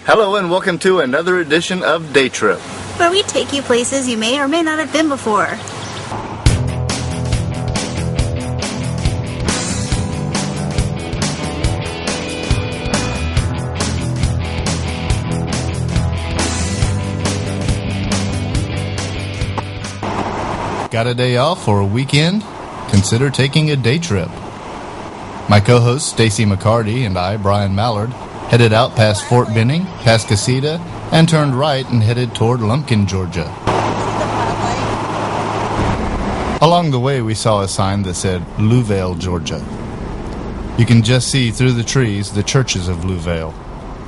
Hello and welcome to another edition of Day Trip, where we take you places you may or may not have been before. Got a day off or a weekend? Consider taking a day trip. My co-host Stacey McCarty and I, Brian Mallard, headed out past Fort Benning, past Casita, and turned right and headed toward Lumpkin, Georgia. Along the way, we saw a sign that said Louisville, Georgia. You can just see through the trees the churches of Louisville.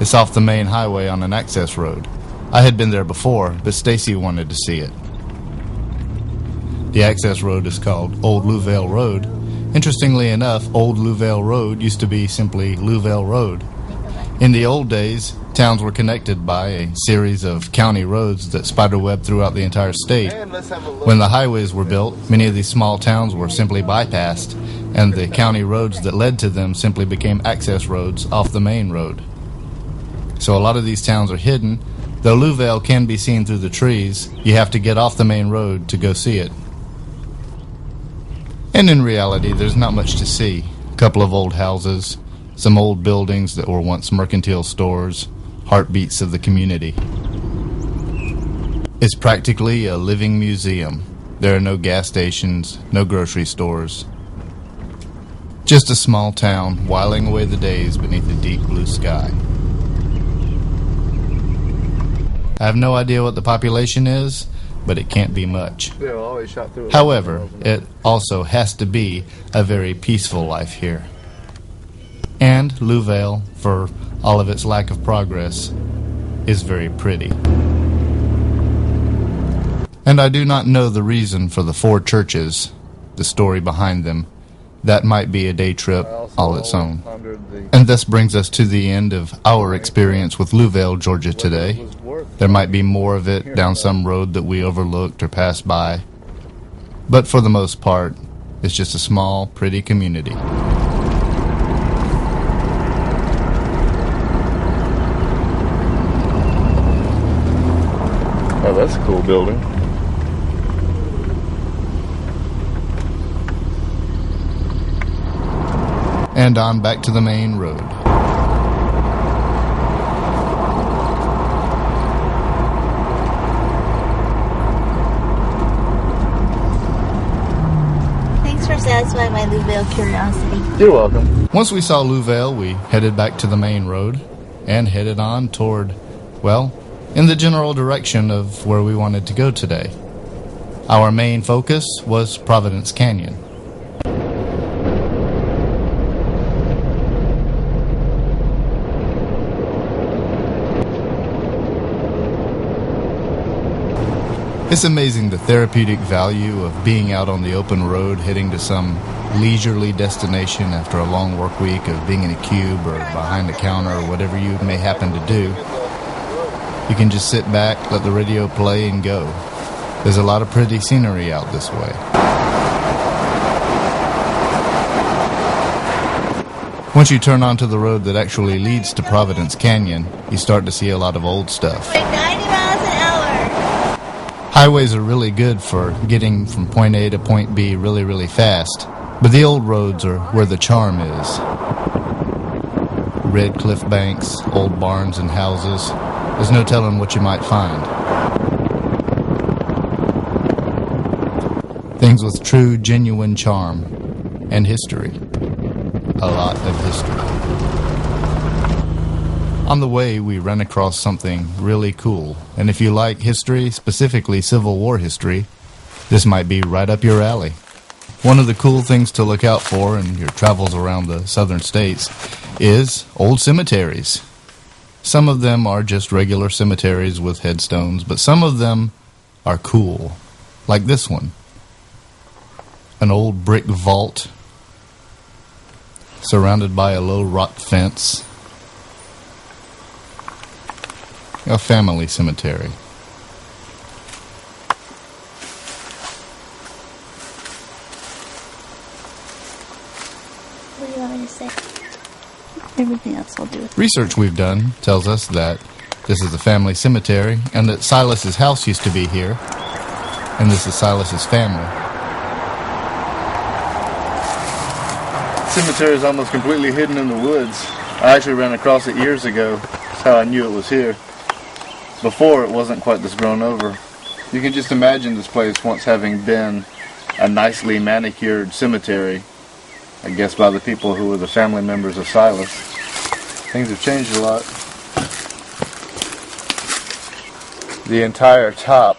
It's off the main highway on an access road. I had been there before, but Stacey wanted to see it. The access road is called Old Louisville Road. Interestingly enough, Old Louisville Road used to be simply Louisville Road. In the old days, towns were connected by a series of county roads that spiderwebbed throughout the entire state. When the highways were built, many of these small towns were simply bypassed, and the county roads that led to them simply became access roads off the main road. So a lot of these towns are hidden. Though Louisville can be seen through the trees, you have to get off the main road to go see it. And in reality, there's not much to see. A couple of old houses, some old buildings that were once mercantile stores, heartbeats of the community. It's practically a living museum. There are no gas stations, no grocery stores. Just a small town whiling away the days beneath a deep blue sky. I have no idea what the population is, but it can't be much. However, it also has to be a very peaceful life here. And Louisville, for all of its lack of progress, is very pretty. And I do not know the reason for the 4 churches, the story behind them. That might be a day trip all its own. And this brings us to the end of our experience with Louisville, Georgia today. There might be more of it down some road that we overlooked or passed by. But for the most part, it's just a small, pretty community. Oh, that's a cool building. And on back to the main road. Thanks for satisfying my Louisville curiosity. You're welcome. Once we saw Louisville, we headed back to the main road and headed on toward, well, in the general direction of where we wanted to go today. Our main focus was Providence Canyon. It's amazing the therapeutic value of being out on the open road heading to some leisurely destination after a long work week of being in a cube or behind a counter or whatever you may happen to do. You can just sit back, let the radio play, and go. There's a lot of pretty scenery out this way. Once you turn onto the road that actually leads to Providence Canyon, you start to see a lot of old stuff. Like 90 miles an hour. Highways are really good for getting from point A to point B really, really fast, but the old roads are where the charm is. Red cliff banks, old barns and houses. There's no telling what you might find. Things with true, genuine charm and history. A lot of history. On the way, we ran across something really cool, and if you like history, specifically Civil War history, this might be right up your alley. One of the cool things to look out for in your travels around the southern states is old cemeteries. Some of them are just regular cemeteries with headstones, but some of them are cool, like this one. An old brick vault surrounded by a low rock fence. A family cemetery. What do you want me to say? Everything else I'll do. Research we've done tells us that this is the family cemetery, and that Silas's house used to be here, and this is Silas's family. Cemetery is almost completely hidden in the woods. I actually ran across it years ago. That's how I knew it was here. Before, it wasn't quite this grown over. You can just imagine this place once having been a nicely manicured cemetery, I guess by the people who were the family members of Silas. Things have changed a lot. The entire top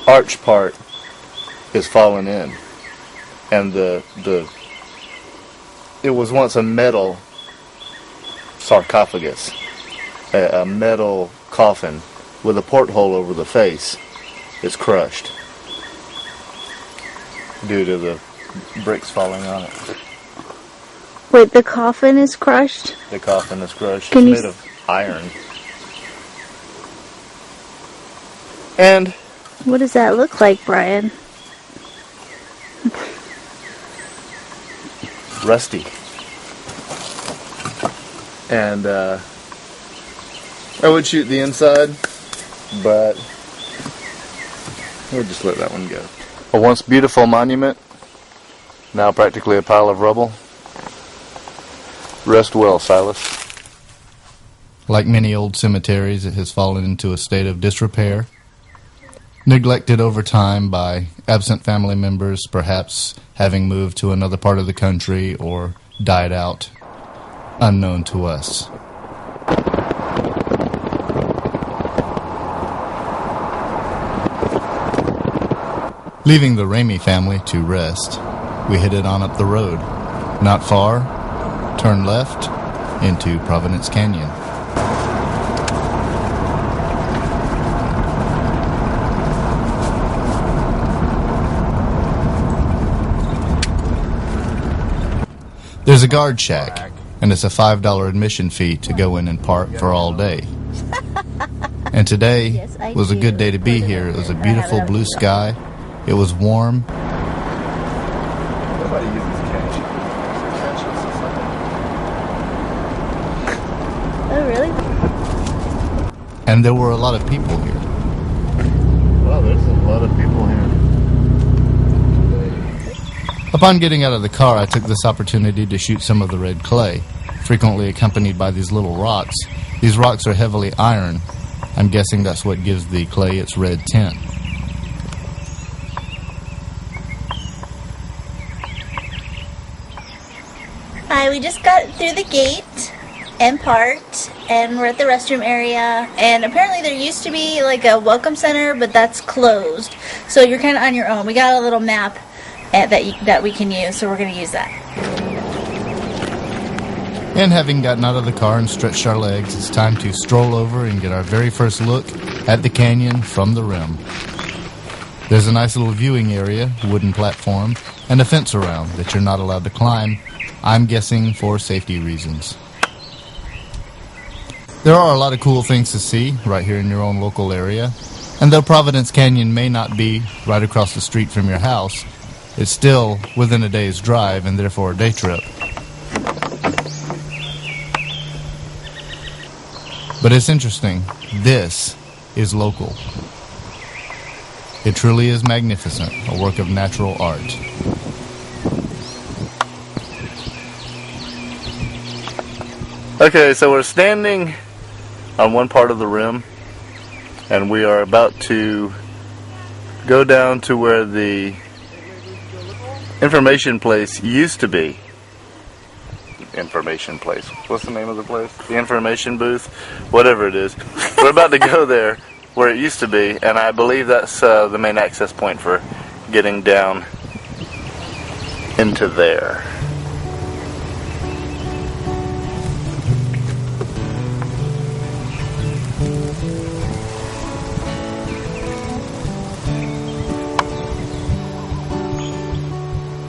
arch part is fallen in, and it was once a metal sarcophagus, a metal coffin with a porthole over the face. It's crushed due to the bricks falling on it. Wait, the coffin is crushed? The coffin is crushed. Can It's you made of iron. And What does that look like, Brian? rusty. And I would shoot the inside, but we'll just let that one go. A once beautiful monument, now practically a pile of rubble. Rest well, Silas. Like many old cemeteries, it has fallen into a state of disrepair, neglected over time by absent family members, perhaps having moved to another part of the country or died out, unknown to us. Leaving the Ramey family to rest, we headed on up the road. Not far, turned left into Providence Canyon. There's a guard shack, and it's a $5 admission fee to go in and park for all day. And today Yes, I was a good do. day to be here. It was a beautiful blue sky. It was warm. Nobody uses cash. Oh, really? And there were a lot of people here. Wow, there's a lot of people here. Upon getting out of the car, I took this opportunity to shoot some of the red clay, frequently accompanied by these little rocks. These rocks are heavily iron. I'm guessing that's what gives the clay its red tint. Hi, we just got through the gate and parked, and we're at the restroom area, and apparently there used to be like a welcome center, but that's closed, so you're kind of on your own. We got a little map that we can use, so we're going to use that. And having gotten out of the car and stretched our legs, it's time to stroll over and get our very first look at the canyon from the rim. There's a nice little viewing area, wooden platform, and a fence around that you're not allowed to climb, I'm guessing for safety reasons. There are a lot of cool things to see right here in your own local area, and though Providence Canyon may not be right across the street from your house, it's still within a day's drive and therefore a day trip. But it's interesting. This is local. It truly is magnificent, a work of natural art. Okay, so we're standing on one part of the rim, and we are about to go down to where the information place used to be. Information place. What's the name of the place? The information booth? Whatever it is. We're about to go there where it used to be, and I believe that's the main access point for getting down into there.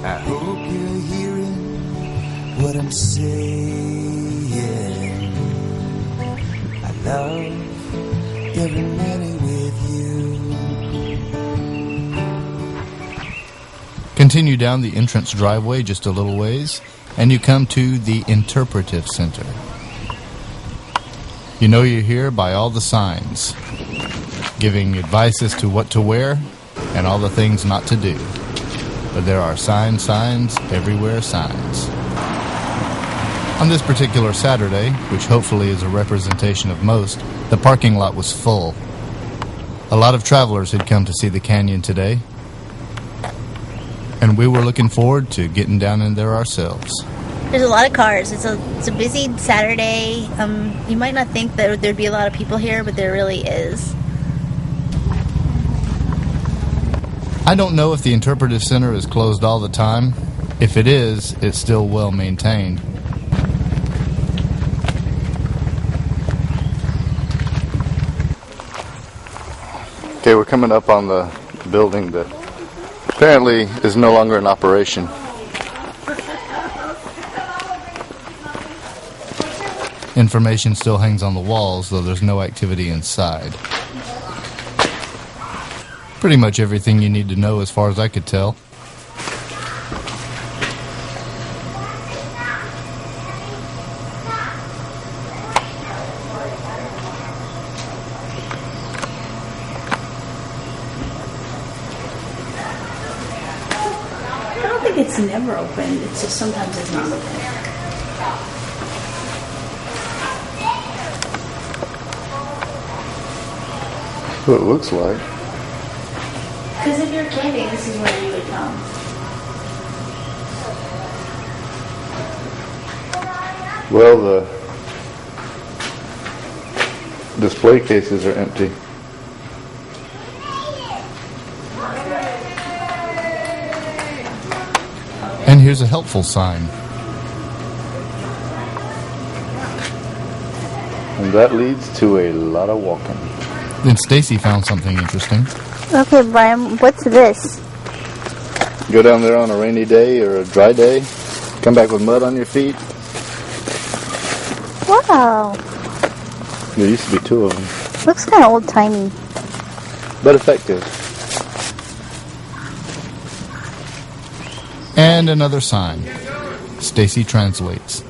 I hope you're hearing what I'm saying. I love every minute with you. Continue down the entrance driveway just a little ways, and you come to the Interpretive Center. You know you're here by all the signs, giving advice as to what to wear and all the things not to do. But there are signs everywhere, signs. On this particular Saturday, which hopefully is a representation of most, the parking lot was full. A lot of travelers had come to see the canyon today, and we were looking forward to getting down in there ourselves. There's a lot of cars. It's a busy Saturday. You might not think that there'd be a lot of people here, but there really is. I don't know if the interpretive center is closed all the time. If it is, it's still well maintained. Okay, we're coming up on the building that apparently is no longer in operation. Information still hangs on the walls, though there's no activity inside. Pretty much everything you need to know as far as I could tell. I don't think it's never open. It's just sometimes it's not open. That's what it looks like. Because if you're camping, this is where you would come. Well, the display cases are empty. And here's a helpful sign. And that leads to a lot of walking. Then Stacey found something interesting. Okay, Brian, what's this? Go down there on a rainy day or a dry day, come back with mud on your feet. Wow. There used to be two of them. Looks kind of old-timey. But effective. And another sign. Stacey translates.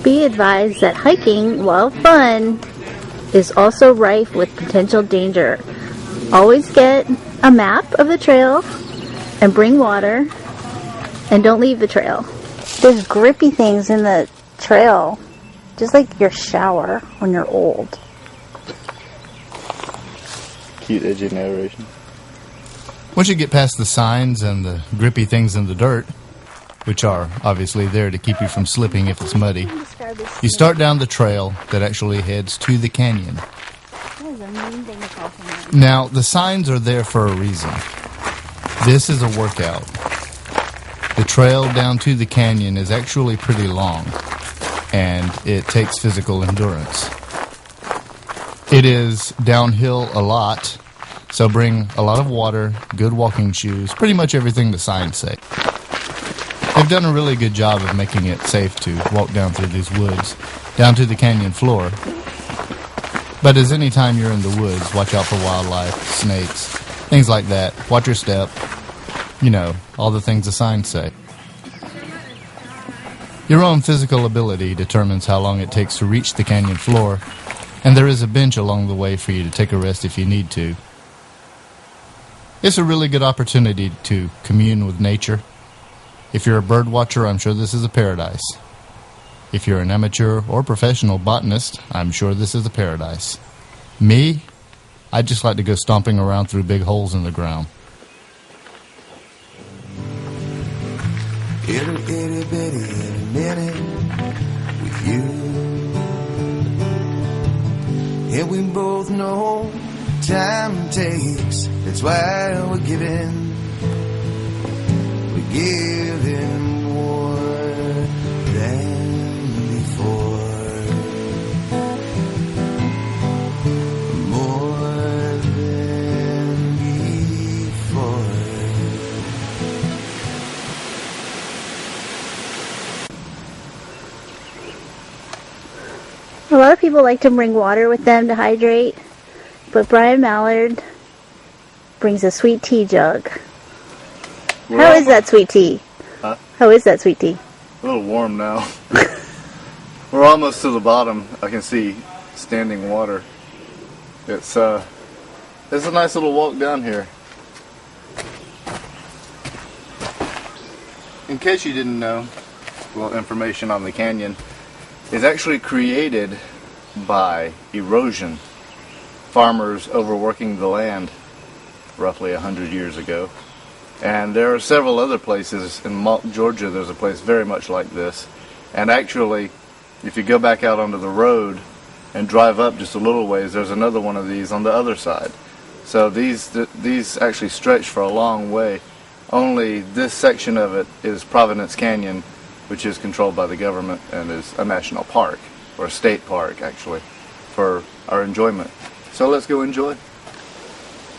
Be advised that hiking, while fun, is also rife with potential danger. Always get a map of the trail and bring water, and don't leave the trail. There's grippy things in the trail, just like your shower when you're old. Cute, edgy narration. Once you get past the signs and the grippy things in the dirt, which are obviously there to keep you from slipping if it's muddy, you start down the trail that actually heads to the canyon. Now, the signs are there for a reason. This is a workout. The trail down to the canyon is actually pretty long, and it takes physical endurance. It is downhill a lot, so bring a lot of water, good walking shoes, pretty much everything the signs say. They've done a really good job of making it safe to walk down through these woods, down to the canyon floor. But as any time you're in the woods, watch out for wildlife, snakes, things like that. Watch your step. You know, all the things the signs say. Your own physical ability determines how long it takes to reach the canyon floor, and there is a bench along the way for you to take a rest if you need to. It's a really good opportunity to commune with nature. If you're a bird watcher, I'm sure this is a paradise. If you're an amateur or professional botanist, I'm sure this is a paradise. Me, I'd just like to go stomping around through big holes in the ground. Itty bitty bitty in a minute with you. And we both know time takes. That's why we're giving more than before. More than before. A lot of people like to bring water with them to hydrate, but Brian Mallard brings a sweet tea jug. How is that sweet tea? Huh? How is that sweet tea? A little warm now. We're almost to the bottom. I can see standing water. It's a nice little walk down here. In case you didn't know, a little information on the canyon is actually created by erosion. Farmers overworking the land roughly 100 years ago. And there are several other places in Georgia. There's a place very much like this. And actually, if you go back out onto the road and drive up just a little ways, there's another one of these on the other side. So these actually stretch for a long way. Only this section of it is Providence Canyon, which is controlled by the government and is a national park, or a state park actually, for our enjoyment. So let's go enjoy.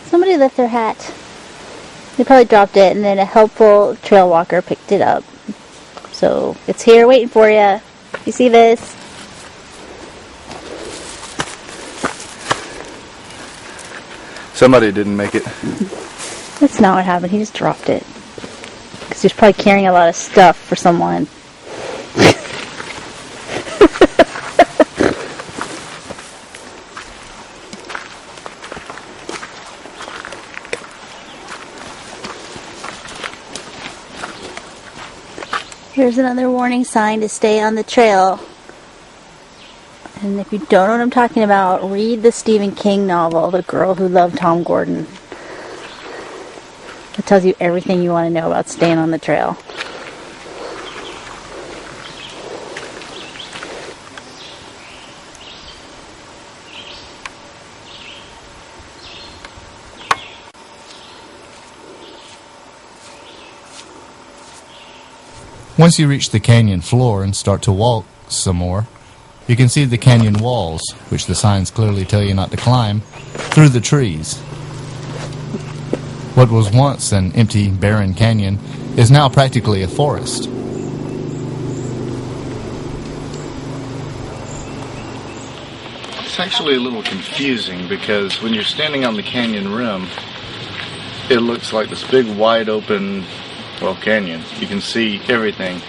Somebody left their hat. They probably dropped it, and then a helpful trail walker picked it up. So it's here waiting for you. You see this? Somebody didn't make it. That's not what happened. He just dropped it. Because he was probably carrying a lot of stuff for someone. Here's another warning sign to stay on the trail. And if you don't know what I'm talking about, read the Stephen King novel, The Girl Who Loved Tom Gordon. It tells you everything you want to know about staying on the trail. Once you reach the canyon floor and start to walk some more, you can see the canyon walls, which the signs clearly tell you not to climb, through the trees. What was once an empty, barren canyon is now practically a forest. It's actually a little confusing because when you're standing on the canyon rim, it looks like this big, wide open, canyon. You can see everything.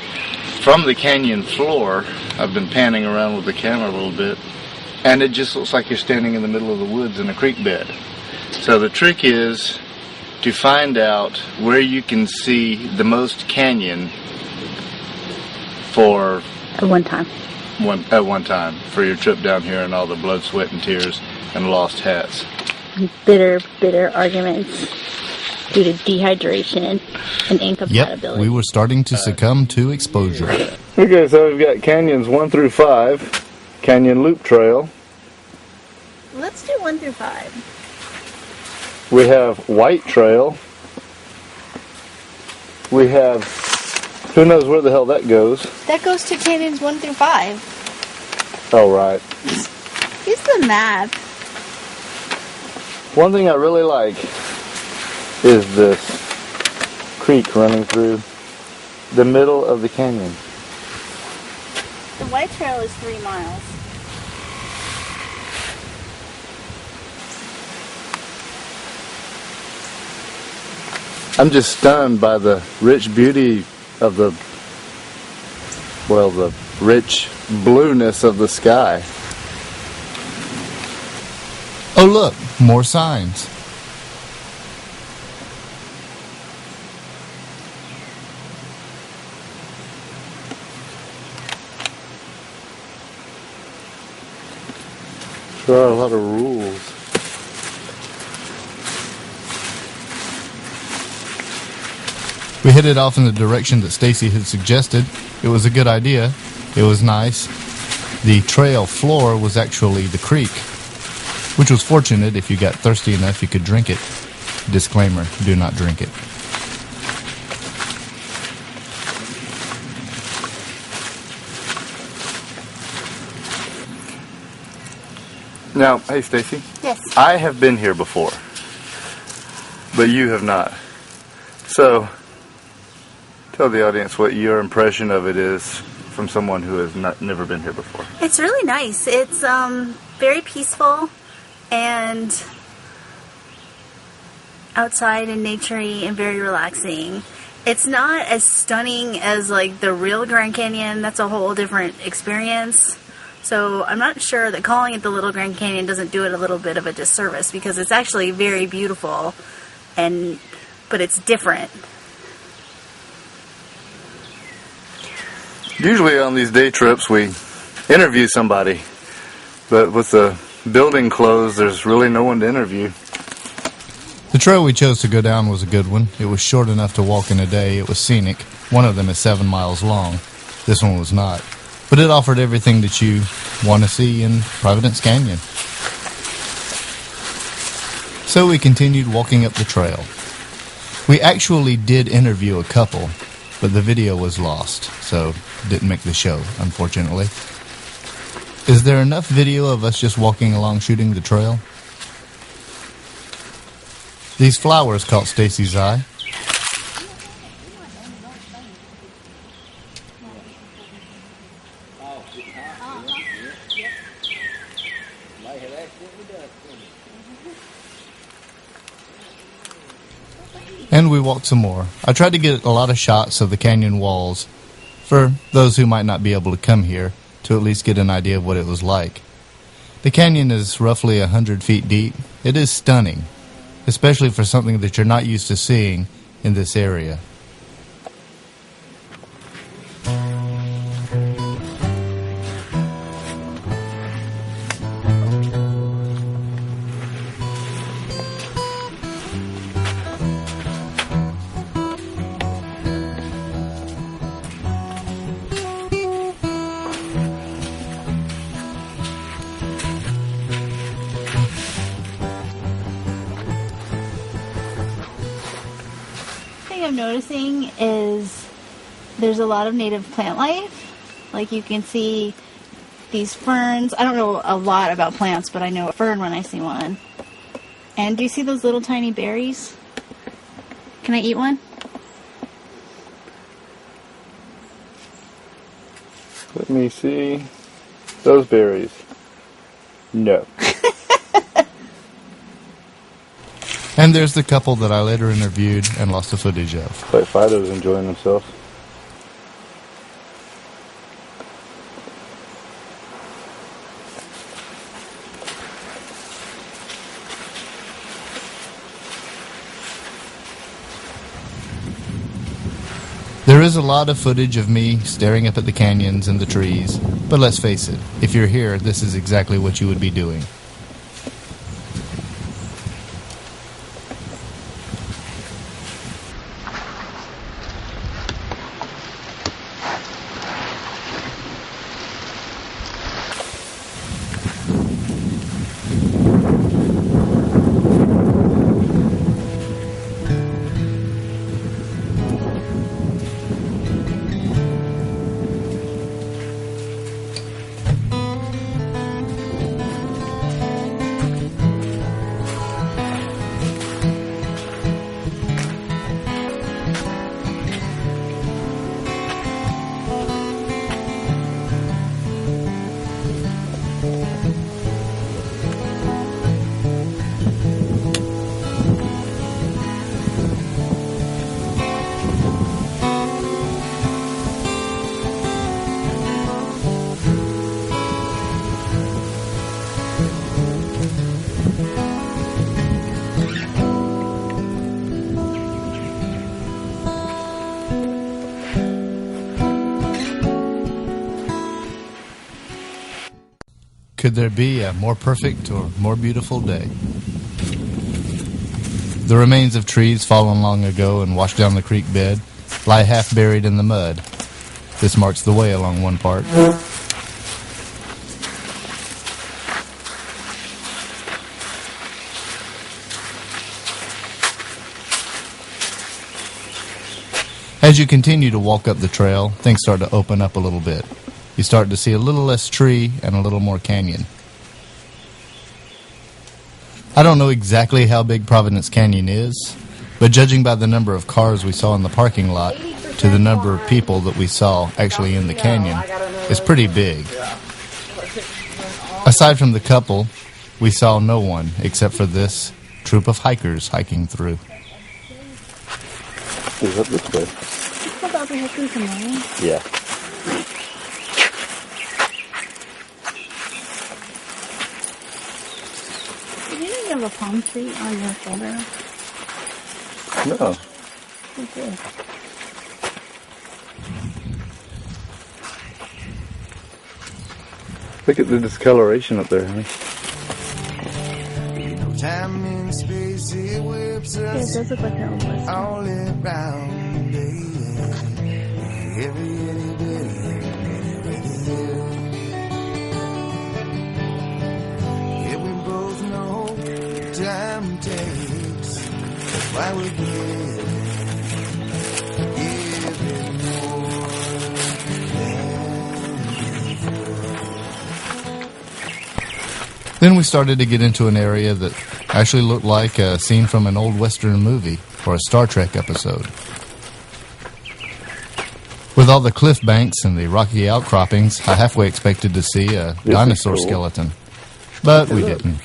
From the canyon floor, I've been panning around with the camera a little bit, and it just looks like you're standing in the middle of the woods in a creek bed. So the trick is to find out where you can see the most canyon for At one time. At one time for your trip down here and all the blood, sweat, and tears and lost hats. Bitter arguments due to dehydration and incompatibility. Yep, we were starting to succumb to exposure. Okay, so we've got canyons 1 through 5, Canyon Loop Trail. Let's do 1 through 5. We have White Trail. We have, who knows where the hell that goes. That goes to canyons 1 through 5. Oh, right. Use the map. One thing I really like is this creek running through the middle of the canyon. The White Trail is 3 miles. I'm just stunned by the rich beauty of the rich blueness of the sky. Oh look, more signs. There are a lot of rules. We headed off in the direction that Stacey had suggested. It was a good idea. It was nice. The trail floor was actually the creek, which was fortunate. If you got thirsty enough, you could drink it. Disclaimer, do not drink it. Now, hey Stacey. Yes. I have been here before, but you have not. So, tell the audience what your impression of it is from someone who has never been here before. It's really nice. It's very peaceful and outside and naturey and very relaxing. It's not as stunning as like the real Grand Canyon. That's a whole different experience. So I'm not sure that calling it the Little Grand Canyon doesn't do it a little bit of a disservice, because it's actually very beautiful, but it's different. Usually on these day trips we interview somebody, but with the building closed, there's really no one to interview. The trail we chose to go down was a good one. It was short enough to walk in a day. It was scenic. One of them is 7 miles long. This one was not. But it offered everything that you want to see in Providence Canyon. So we continued walking up the trail. We actually did interview a couple, but the video was lost, so didn't make the show, unfortunately. Is there enough video of us just walking along shooting the trail? These flowers caught Stacey's eye. And we walked some more. I tried to get a lot of shots of the canyon walls for those who might not be able to come here to at least get an idea of what it was like. The canyon is roughly 100 feet deep. It is stunning, especially for something that you're not used to seeing in this area. I'm noticing is there's a lot of native plant life. Like you can see these ferns. I don't know a lot about plants, but I know a fern when I see one. And do you see those little tiny berries? Can I eat one? Let me see. Those berries. No. And there's the couple that I later interviewed and lost the footage of. Like Fido's enjoying themselves. There is a lot of footage of me staring up at the canyons and the trees, but let's face it, if you're here, this is exactly what you would be doing. Could there be a more perfect or more beautiful day? The remains of trees fallen long ago and washed down the creek bed lie half buried in the mud. This marks the way along one part. As you continue to walk up the trail, things start to open up a little bit. You start to see a little less tree and a little more canyon. I don't know exactly how big Providence Canyon is, but judging by the number of cars we saw in the parking lot to the number of people that we saw actually in the canyon, it's pretty big. Aside from the couple, we saw no one except for this troop of hikers hiking through. Is up this way? About the hiking tomorrow. Yeah. Did you know you have a palm tree on your shoulder? No. Okay. Look at the discoloration up there, honey. Time and space, it whips Yeah, it us does look like an old west. all around, baby. Every day, yeah, we both know time takes. That's why we're here. Giving more than Then we started to get into an area that actually looked like a scene from an old Western movie or a Star Trek episode. With all the cliff banks and the rocky outcroppings, I halfway expected to see a dinosaur skeleton. But we didn't.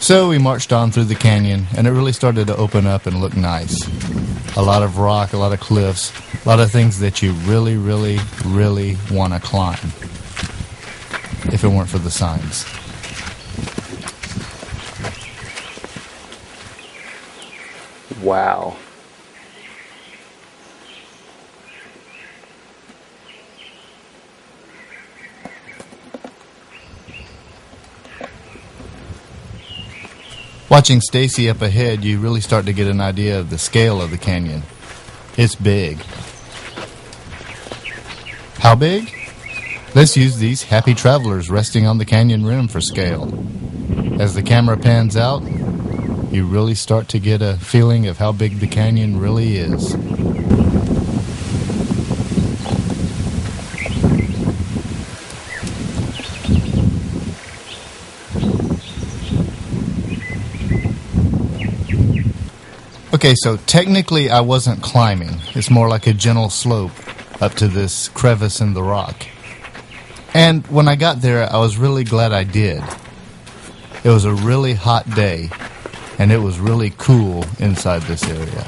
So we marched on through the canyon, and it really started to open up and look nice. A lot of rock, a lot of cliffs, a lot of things that you really, really, really want to climb, if it weren't for the signs. Wow. Watching Stacey up ahead, you really start to get an idea of the scale of the canyon. It's big. How big? Let's use these happy travelers resting on the canyon rim for scale. As the camera pans out, you really start to get a feeling of how big the canyon really is. Okay, so technically I wasn't climbing. It's more like a gentle slope up to this crevice in the rock. And when I got there, I was really glad I did. It was a really hot day, and it was really cool inside this area.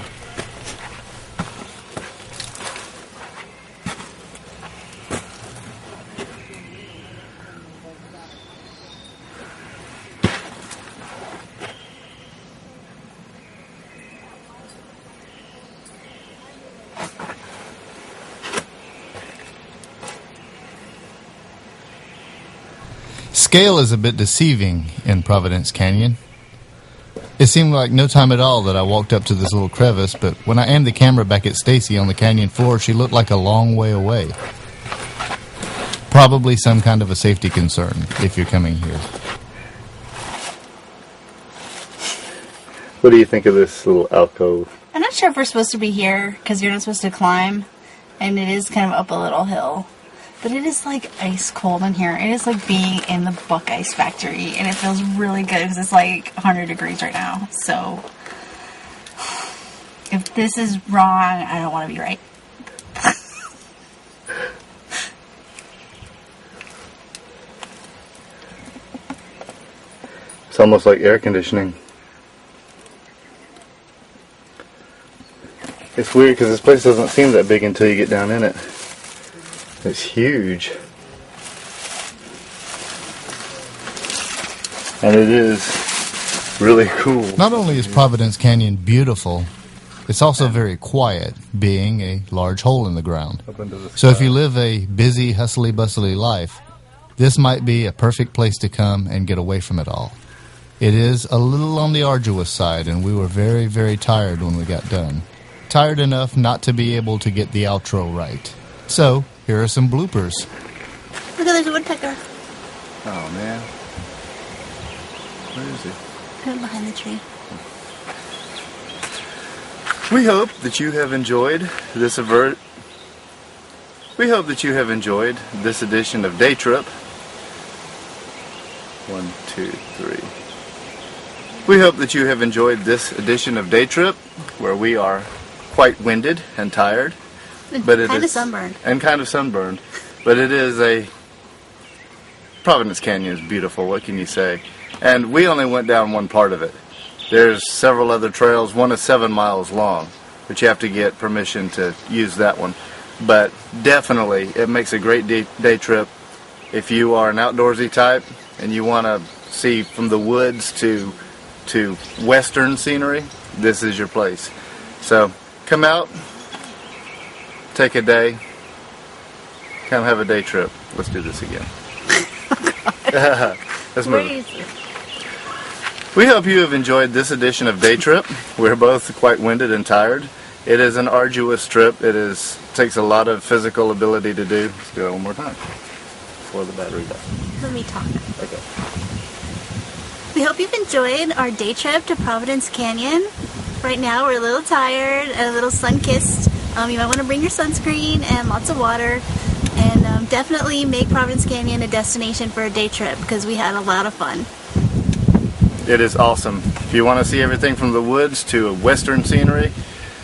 Scale is a bit deceiving in Providence Canyon. It seemed like no time at all that I walked up to this little crevice, but when I aimed the camera back at Stacey on the canyon floor, she looked like a long way away. Probably some kind of a safety concern if you're coming here. What do you think of this little alcove? I'm not sure if we're supposed to be here because you're not supposed to climb, and it is kind of up a little hill. But it is like ice cold in here. It is like being in the Buck Ice Factory, and it feels really good because it's like 100 degrees right now. So if this is wrong, I don't want to be right. It's almost like air conditioning. It's weird because this place doesn't seem that big until you get down in it. It's huge. And it is really cool. Not only is Providence Canyon beautiful, it's also very quiet, being a large hole in the ground. So if you live a busy, hustly, bustly life, this might be a perfect place to come and get away from it all. It is a little on the arduous side, and we were very, very tired when we got done. Tired enough not to be able to get the outro right. So, here are some bloopers. Look, there's a woodpecker. Oh, man. Where is he? Kind of behind the tree. We hope that you have enjoyed this We hope that you have enjoyed this edition of Day Trip. 1, 2, 3. We hope that you have enjoyed this edition of Day Trip, where we are quite winded and tired. But it kind is of sunburned. And kind of sunburned. But it is a Providence Canyon is beautiful. What can you say? And we only went down one part of it. There's several other trails. One is 7 miles long, but you have to get permission to use that one. But definitely, it makes a great day trip if you are an outdoorsy type and you want to see from the woods to western scenery. This is your place. So come out, take a day, come have a day trip. Let's do this again. Let's move. We hope you have enjoyed this edition of Day Trip. We're both quite winded and tired. It is an arduous trip. Takes a lot of physical ability to do. Let's do it one more time before the battery dies. Let me talk. Okay. We hope you've enjoyed our day trip to Providence Canyon. Right now we're a little tired and a little sun-kissed. You might want to bring your sunscreen and lots of water, and definitely make Providence Canyon a destination for a day trip because we had a lot of fun. It is awesome. If you want to see everything from the woods to western scenery,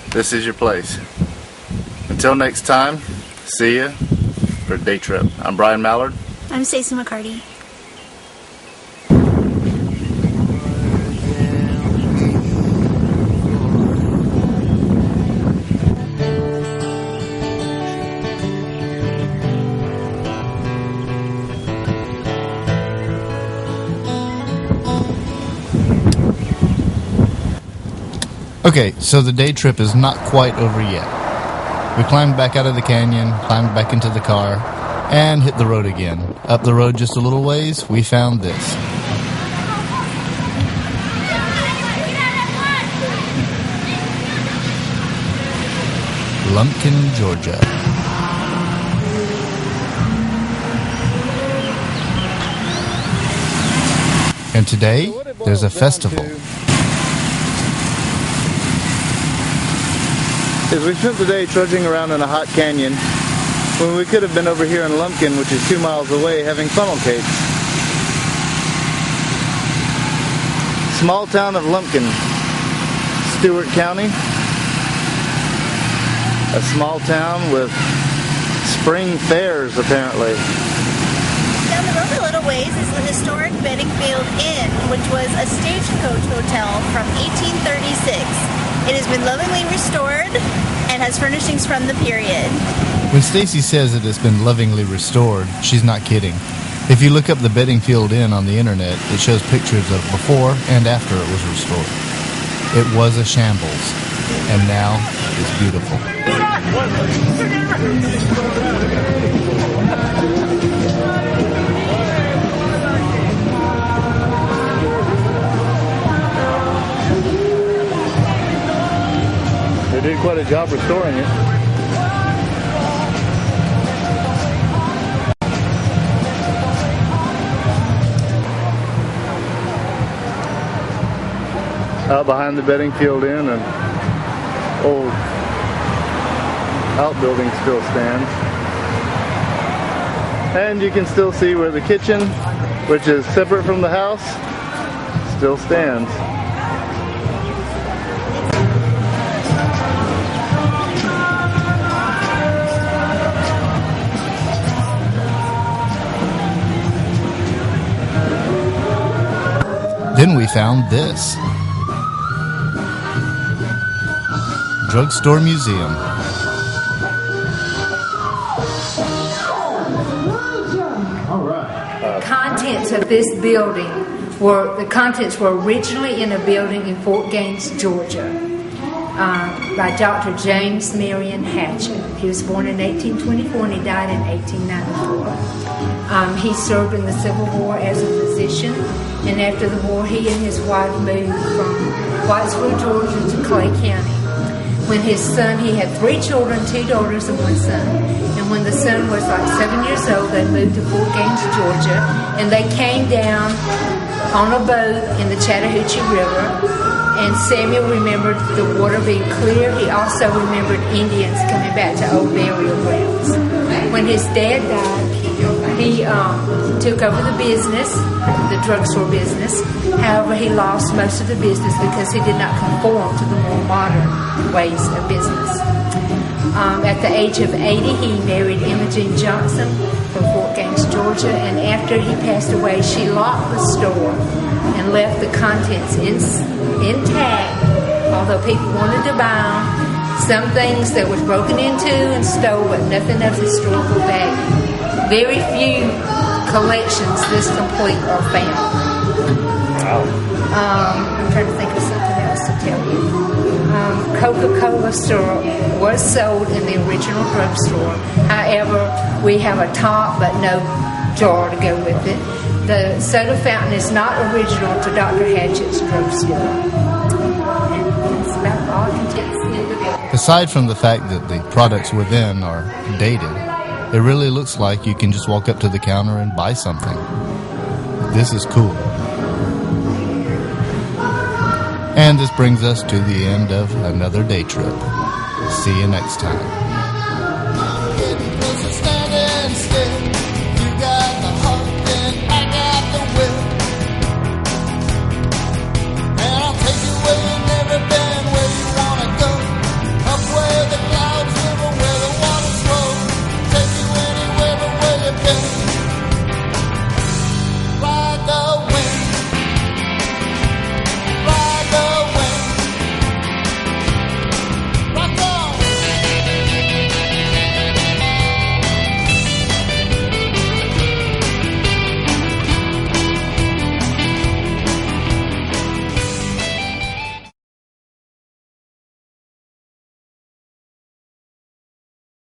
this is your place. Until next time, see ya for Day Trip. I'm Brian Mallard. I'm Stacey McCarty. Okay, so the day trip is not quite over yet. We climbed back out of the canyon, climbed back into the car, and hit the road again. Up the road just a little ways, we found this. Lumpkin, Georgia. And today, there's a festival. Is we spent the day trudging around in a hot canyon when we could have been over here in Lumpkin, which is 2 miles away, having funnel cakes. Small town of Lumpkin, Stewart County. A small town with spring fairs, apparently. Down the road a little ways is the historic Bedingfield Inn, which was a stagecoach hotel from 1836. It has been lovingly restored and has furnishings from the period. When Stacey says it has been lovingly restored, she's not kidding. If you look up the Bedingfield Inn on the internet, it shows pictures of before and after it was restored. It was a shambles, and now it's beautiful. They did quite a job restoring it. Out behind the Bedingfield Inn, an old outbuilding still stands. And you can still see where the kitchen, which is separate from the house, still stands. Then we found this. Drugstore Museum. Contents of this building the contents were originally in a building in Fort Gaines, Georgia, by Dr. James Marion Hatchett. He was born in 1824 and he died in 1894. He served in the Civil War as a physician, and after the war he and his wife moved from Whitesville, Georgia to Clay County. When his son, he had 3 children, 2 daughters and 1 son. And when the son was like 7 years old, they moved to Fort Gaines, Georgia, and they came down on a boat in the Chattahoochee River. And Samuel remembered the water being clear. He also remembered Indians coming back to old burial grounds. When his dad died, he took over the business, the drugstore business. However, he lost most of the business because he did not conform to the more modern ways of business. At the age of 80, he married Imogen Johnson from Fort Gaines, Georgia. Georgia, and after he passed away, she locked the store and left the contents intact, although people wanted to buy them. Some things that was broken into and stole, but nothing of historical value. Very few collections this complete are found. I'm trying to think of something else to tell you. Coca-Cola syrup was sold in the original drugstore. However, we have a top but no jar to go with it. The soda fountain is not original to Dr. Hatchett's drugstore. And that's about all I can tell you. Aside from the fact that the products within are dated, it really looks like you can just walk up to the counter and buy something. This is cool. And this brings us to the end of another day trip. See you next time.